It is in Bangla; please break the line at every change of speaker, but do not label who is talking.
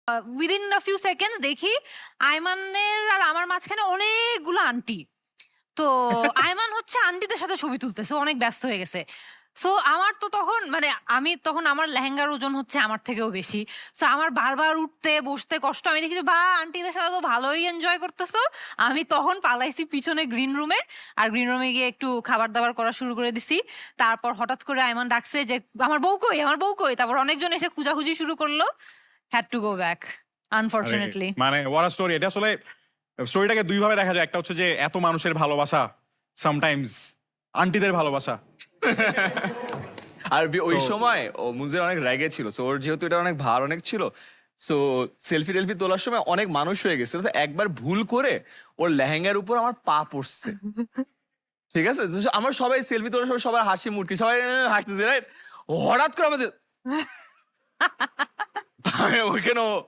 উইদিন আ ফিউ সেকেন্ডস দেখি আয়মানের আর আমার মাঝখানে অনেকগুলো আন্টি। তো আয়মান হচ্ছে আন্টিদের সাথে ছবি তুলতেছে, অনেক ব্যস্ত হয়ে গেছে। সো আমার তো তখন মানে আমি তখন আমার লেহেঙ্গার ওজন হচ্ছে আমার থেকেও বেশি। সো আমার বারবার উঠতে বসতে কষ্ট। আমি দেখি যে বা আন্টিদের সাথে তো ভালোই এনজয় করতেছো। আমি তখন পালাইছি পিছনে গ্রিন রুমে। আর গ্রিন রুমে গিয়ে একটু খাবার-দাবার করা শুরু করে দিছি। তারপর হঠাৎ করে আয়মান ডাকছে যে, "আমার বউ কই? আমার বউ কই?" তারপর অনেকজন এসে খোঁজাখুঁজি শুরু করলো। হ্যাড টু গো ব্যাক
আরে,
আনফরচুনেটলি।
মানে what a story! এটা আসলে স্টোরিটাকে ২ ভাবে দেখা যায়। একটা হচ্ছে যে এত মানুষের ভালোবাসা, সামটাইমস আন্টিদের ভালোবাসা।
আর ওই
So-
সময় ও মুজের অনেক রেগে ছিল, সো ওর যেহেতু এটা অনেক ভার অনেক ছিল, সো সেলফি টেলফি তোলার সময় অনেক মানুষ হয়ে গেছিল, তো একবার ভুল করে ওর লেহেঙ্গার উপর আমার পা পড়ছে। ঠিক আছে, তো আমার সবাই সেলফি তোলার সময় সবার হাসি মুটকি, সবাই হাসতেছে, রাইট? হঠাৎ করে আমাদের ওইখানে